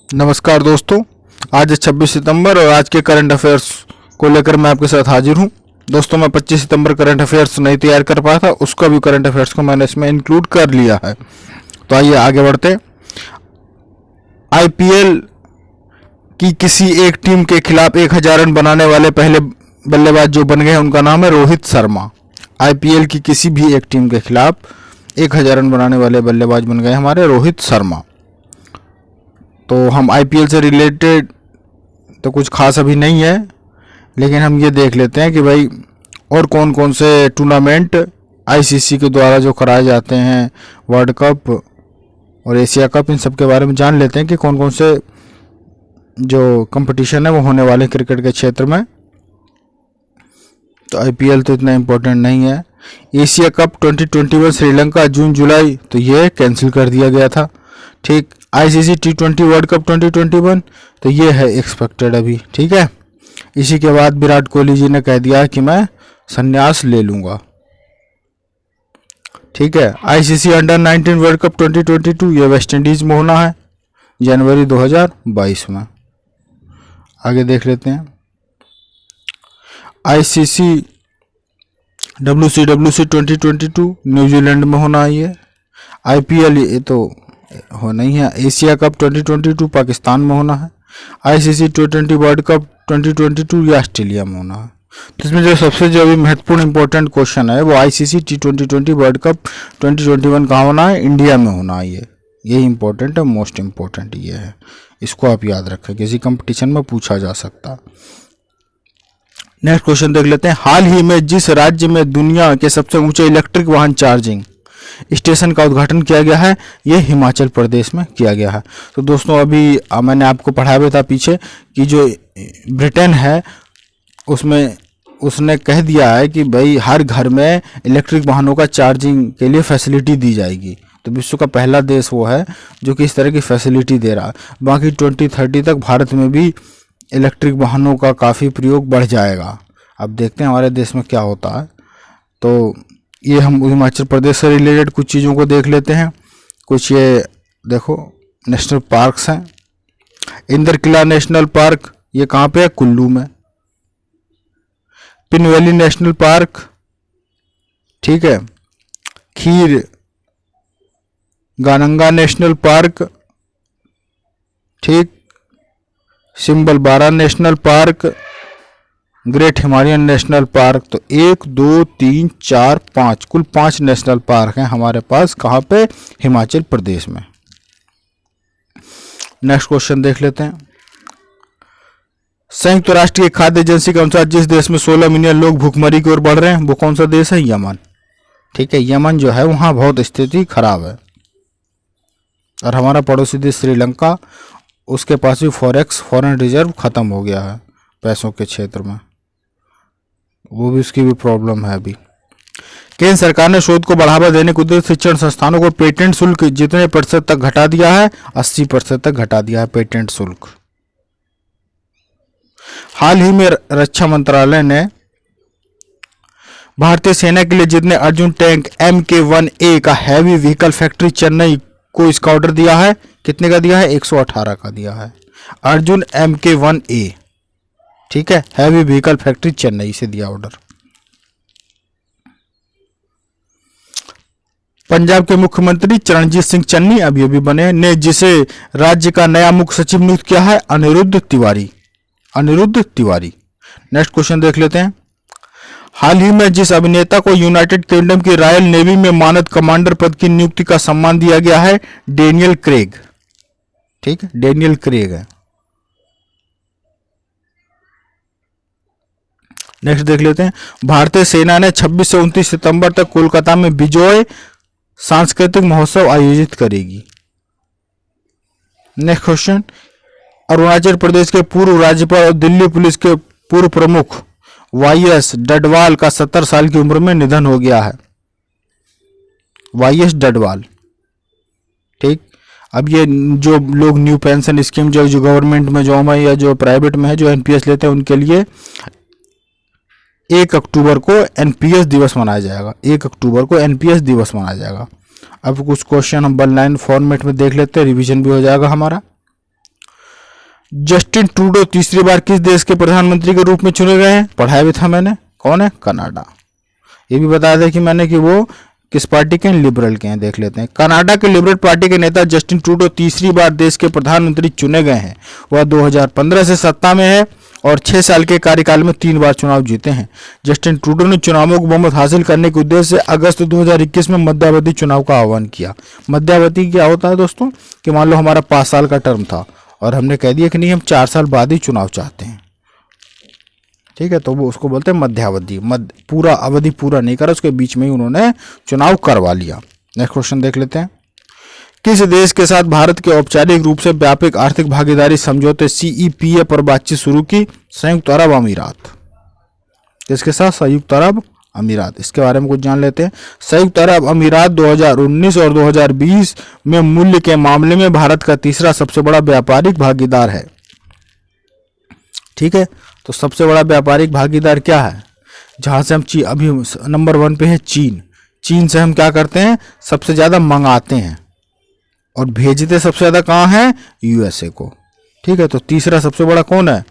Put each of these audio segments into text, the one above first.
नमस्कार दोस्तों, आज है 26 सितंबर और आज के करंट अफेयर्स को लेकर मैं आपके साथ हाजिर हूं। दोस्तों, मैं 25 सितंबर करंट अफेयर्स नहीं तैयार कर पाया था, उसका भी करंट अफेयर्स को मैंने इसमें इंक्लूड कर लिया है। तो आइए आगे बढ़ते हैं। आईपीएल की किसी एक टीम के खिलाफ 1000 रन बनाने वाले पहले बल्लेबाज जो बन गए उनका नाम है रोहित शर्मा। आईपीएल की किसी भी एक टीम के खिलाफ 1000 रन बनाने वाले बल्लेबाज बन गए हमारे रोहित शर्मा। तो हम आईपीएल से रिलेटेड तो कुछ खास अभी नहीं है, लेकिन हम ये देख लेते हैं कि भाई और कौन कौन से टूर्नामेंट आईसीसी के द्वारा जो कराए जाते हैं, वर्ल्ड कप और एशिया कप, इन सब के बारे में जान लेते हैं कि कौन कौन से जो कंपटीशन है वो होने वाले क्रिकेट के क्षेत्र में। तो आईपीएल तो इतना इम्पोर्टेंट नहीं है। एशिया कप 2021 श्रीलंका जून जुलाई, तो ये कैंसिल कर दिया गया था। ठीक, आईसीसी T20 वर्ल्ड कप 2021, तो ये है एक्सपेक्टेड अभी। ठीक है, इसी के बाद विराट कोहली जी ने कह दिया कि मैं संन्यास ले लूंगा। ठीक है, आईसीसी अंडर 19 वर्ल्ड कप 2022, ये वेस्ट इंडीज में होना है जनवरी 2022 में। आगे देख लेते हैं। आईसीसी WCWC 2022 न्यूजीलैंड में होना है ये। आईपीएल ये तो होना ही है। एशिया कप 2022 पाकिस्तान में होना है। आईसीसी T20 वर्ल्ड कप 2022 ये ऑस्ट्रेलिया में होना है। तो इसमें जो सबसे जो अभी महत्वपूर्ण इंपॉर्टेंट क्वेश्चन है वो आईसीसी T20 वर्ल्ड कप 2021 कहाँ होना है? इंडिया में होना है। ये इंपॉर्टेंट है, मोस्ट इंपॉर्टेंट ये है, इसको आप याद रखें, किसी कंपटीशन में पूछा जा सकता। नेक्स्ट क्वेश्चन देख लेते हैं। हाल ही में जिस राज्य में दुनिया के सबसे ऊंचे इलेक्ट्रिक वाहन चार्जिंग स्टेशन का उद्घाटन किया गया है, ये हिमाचल प्रदेश में किया गया है। तो दोस्तों, अभी मैंने आपको पढ़ाया हुआ था पीछे कि जो ब्रिटेन है उसमें उसने कह दिया है कि भाई हर घर में इलेक्ट्रिक वाहनों का चार्जिंग के लिए फैसिलिटी दी जाएगी। तो विश्व का पहला देश वो है जो कि इस तरह की फैसिलिटी दे रहा है। बाकी 2030 तक भारत में भी इलेक्ट्रिक वाहनों का काफ़ी प्रयोग बढ़ जाएगा। अब देखते हैं हमारे देश में क्या होता है। तो ये हम हिमाचल प्रदेश से रिलेटेड कुछ चीज़ों को देख लेते हैं। कुछ ये देखो नेशनल पार्क्स हैं। इंदर किला नेशनल पार्क ये कहाँ पे है? कुल्लू में। पिन वैली नेशनल पार्क, ठीक है। खीर गानंगा नेशनल पार्क, ठीक। सिंबल बारा national park, great Himalayan national park. तो 1 2 3 4 5 कुल 5 नेशनल पार्क हैं हमारे पास। कहाँ पे? हिमाचल प्रदेश में। नेक्स्ट क्वेश्चन देख लेते हैं। संयुक्त राष्ट्र की खाद्य एजेंसी के अनुसार जिस देश में 16 मिलियन लोग भूखमरी की ओर बढ़ रहे हैं वो कौन सा देश है? यमन। ठीक है, यमन जो है वहाँ बहुत स्थिति खराब है। और हमारा पड़ोसी देश श्रीलंका, उसके पास भी फॉरेन रिजर्व खत्म हो गया है पैसों के क्षेत्र में, वो भी उसकी भी प्रॉब्लम है अभी। केंद्र सरकार ने शोध को बढ़ावा देने के उद्देश्य शिक्षण संस्थानों को पेटेंट शुल्क जितने प्रतिशत तक घटा दिया है? 80% तक घटा दिया है पेटेंट शुल्क। हाल ही में रक्षा मंत्रालय ने भारतीय सेना के लिए जितने अर्जुन टैंक MK1A का हैवी व्हीकल फैक्ट्री चेन्नई को इसका ऑर्डर दिया है, कितने का दिया है? 118 का दिया है। अर्जुन MK1A, ठीक है, हैवी व्हीकल फैक्ट्री चेन्नई से दिया ऑर्डर। पंजाब के मुख्यमंत्री चरणजीत सिंह चन्नी अभी बने ने जिसे राज्य का नया मुख्य सचिव नियुक्त किया है? अनिरुद्ध तिवारी। अनिरुद्ध तिवारी। नेक्स्ट क्वेश्चन देख लेते हैं। हाल ही में जिस अभिनेता को यूनाइटेड किंगडम की रॉयल नेवी में मानद कमांडर पद की नियुक्ति का सम्मान दिया गया है? Daniel Craig. ठीक है, डेनियल क्रेग है। नेक्स्ट देख लेते हैं। भारतीय सेना ने 26 से 29 सितंबर तक कोलकाता में विजय सांस्कृतिक महोत्सव आयोजित करेगी। Next question. अरुणाचल प्रदेश के पूर्व राज्यपाल और दिल्ली पुलिस के पूर्व प्रमुख YS डडवाल का 70 साल की उम्र में निधन हो गया है। YS डडवाल, ठीक। अब ये जो लोग न्यू पेंशन स्कीम जो गवर्नमेंट में जॉब है या जो प्राइवेट में है, जो NPS लेते हैं, उनके लिए 1 अक्टूबर को NPS दिवस मनाया जाएगा। 1 अक्टूबर को NPS दिवस मनाया जाएगा। अब कुछ क्वेश्चन हम 1 लाइन फॉर्मेट में देख लेते हैं, रिवीजन भी हो जाएगा हमारा। जस्टिन ट्रूडो तीसरी बार किस देश के प्रधानमंत्री के रूप में चुने गए हैं? पढ़ाया भी था मैंने। कौन है? कनाडा। ये भी बताया था कि मैंने कि वो किस पार्टी के हैं? लिबरल के हैं। देख लेते हैं। कनाडा के लिबरल पार्टी के नेता जस्टिन ट्रूडो तीसरी बार देश के प्रधानमंत्री चुने गए हैं। वह 2015 से सत्ता में है और 6 साल के कार्यकाल में 3 बार चुनाव जीते हैं। जस्टिन ट्रूडो ने चुनावों को बहुमत हासिल करने के उद्देश्य से अगस्त 2021 में मध्यावधि चुनाव का आह्वान किया। मध्यावधि क्या होता है दोस्तों? कि मान लो हमारा 5 साल का टर्म था और हमने कह दिया कि नहीं, हम 4 साल बाद ही चुनाव चाहते हैं। ठीक है, तो वो उसको बोलते हैं मध्यावधि। पूरा अवधि पूरा नहीं करा, उसके बीच में ही उन्होंने चुनाव करवा लिया। नेक्स्ट क्वेश्चन देख लेते हैं। किस देश के साथ भारत के औपचारिक रूप से व्यापक आर्थिक भागीदारी समझौते CEPA पर बातचीत शुरू की? संयुक्त अरब अमीरात। किसके साथ? संयुक्त अरब अमीरात। इसके बारे में कुछ जान लेते हैं। संयुक्त अरब अमीरात 2019 और 2020 में मूल्य के मामले में भारत का तीसरा सबसे बड़ा व्यापारिक भागीदार है। ठीक है, तो सबसे बड़ा व्यापारिक भागीदार क्या है? जहां से हम अभी नंबर 1 पे है चीन। चीन से हम क्या करते हैं? सबसे ज्यादा मंगाते हैं और भेजते सबसे ज्यादा कहाँ है? USA को। ठीक है, तो तीसरा सबसे बड़ा कौन है?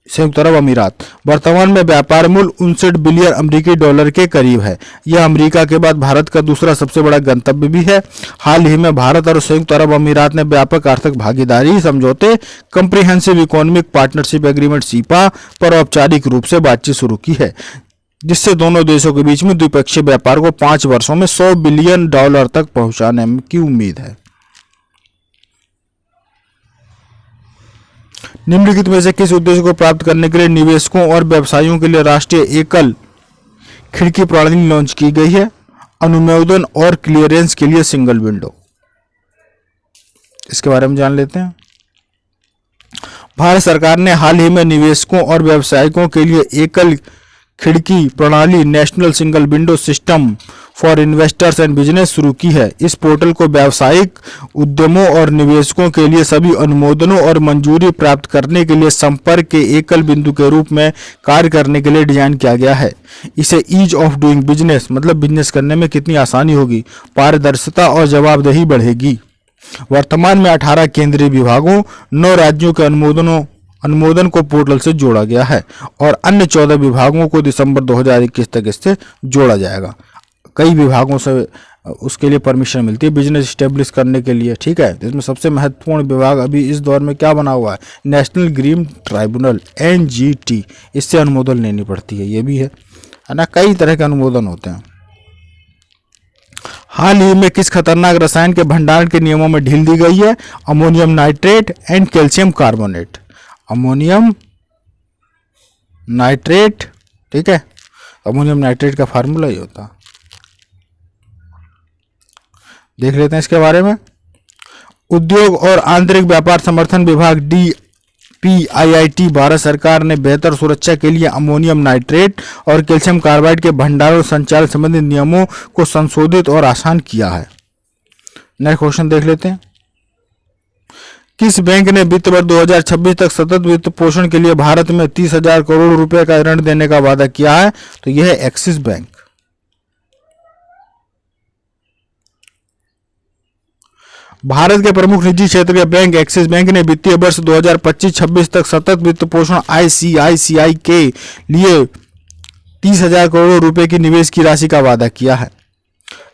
संयुक्त अरब अमीरात। वर्तमान में व्यापार मूल्य 59 बिलियन अमेरिकी डॉलर के करीब है। यह अमेरिका के बाद भारत का दूसरा सबसे बड़ा गंतव्य भी है। हाल ही में भारत और संयुक्त अरब अमीरात ने व्यापक आर्थिक भागीदारी समझौते comprehensive economic partnership agreement CEPA पर औपचारिक रूप से बातचीत शुरू की है, जिससे दोनों देशों के बीच में द्विपक्षीय व्यापार को 5 वर्षों में $100 बिलियन तक पहुंचाने की उम्मीद है। निम्नलिखित में से किस उद्देश्य को प्राप्त करने के लिए निवेशकों और व्यवसायियों के लिए राष्ट्रीय एकल खिड़की प्रणाली लॉन्च की गई है? अनुमोदन और क्लियरेंस के लिए सिंगल विंडो। इसके बारे में जान लेते हैं। भारत सरकार ने हाल ही में निवेशकों और व्यवसायिकों के लिए एकल खिड़की प्रणाली national single window system for investors and business शुरू की है। इस पोर्टल को व्यावसायिक उद्यमों और निवेशकों के लिए सभी अनुमोदनों और मंजूरी प्राप्त करने के लिए संपर्क के एकल बिंदु के रूप में कार्य करने के लिए डिजाइन किया गया है। इसे ईज ऑफ डूइंग बिजनेस, मतलब बिजनेस करने में कितनी आसानी होगी, पारदर्शिता और जवाबदेही बढ़ेगी। वर्तमान में 18 केंद्रीय विभागों, 9 राज्यों के अनुमोदन को पोर्टल से जोड़ा गया है और अन्य 14 विभागों को दिसंबर 2021 तक इससे जोड़ा जाएगा। कई विभागों से उसके लिए परमिशन मिलती है बिजनेस स्टेब्लिश करने के लिए। ठीक है, इसमें सबसे महत्वपूर्ण विभाग अभी इस दौर में क्या बना हुआ है? National green tribunal NGT। इससे अनुमोदन लेनी पड़ती है, ये भी है ना। कई तरह के अनुमोदन होते हैं। हाल ही में किस खतरनाक रसायन के भंडारण के नियमों में ढील दी गई है? Ammonium nitrate and calcium carbonate. Ammonium nitrate. ठीक है, अमोनियम नाइट्रेट का फार्मूला ही होता। देख लेते हैं इसके बारे में। उद्योग और आंतरिक व्यापार समर्थन विभाग DPIIT भारत सरकार ने बेहतर सुरक्षा के लिए अमोनियम नाइट्रेट और कैल्शियम कार्बाइड के भंडारण और संचालन संबंधी नियमों को संशोधित और आसान किया है। नेक्स्ट क्वेश्चन देख लेते हैं। किस बैंक ने वित्त वर्ष 2026 तक सतत वित्त पोषण के लिए भारत में 30,000 करोड़ रुपए का ऋण देने का वादा किया है? तो यह है एक्सिस बैंक। भारत के प्रमुख निजी क्षेत्र के बैंक एक्सिस बैंक ने वित्तीय वर्ष 2025-26 तक सतत वित्त पोषण ICICI के लिए 30,000 करोड़ रुपए की निवेश की राशि का वादा किया है,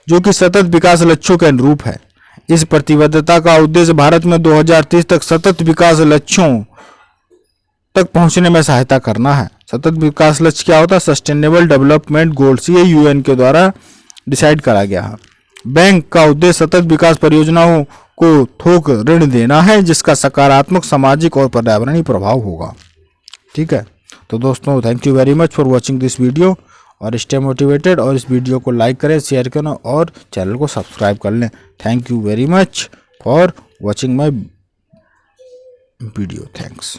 जो कि सतत विकास लक्ष्यों के अनुरूप है। इस प्रतिबद्धता का उद्देश्य भारत में 2030 तक सतत विकास लक्ष्यों तक पहुंचने में सहायता करना है। सतत विकास लक्ष्य क्या होता है? सस्टेनेबल डेवलपमेंट गोल्स, ये UN के द्वारा डिसाइड करा गया है। बैंक का उद्देश्य सतत विकास परियोजनाओं को थोक ऋण देना है, जिसका सकारात्मक सामाजिक और पर्यावरणीय प्रभाव होगा। ठीक है, तो दोस्तों thank you very much for watching this video और स्टे मोटिवेटेड। और इस वीडियो को लाइक करें, शेयर करें और चैनल को सब्सक्राइब कर लें। Thank you very much for watching my video. Thanks.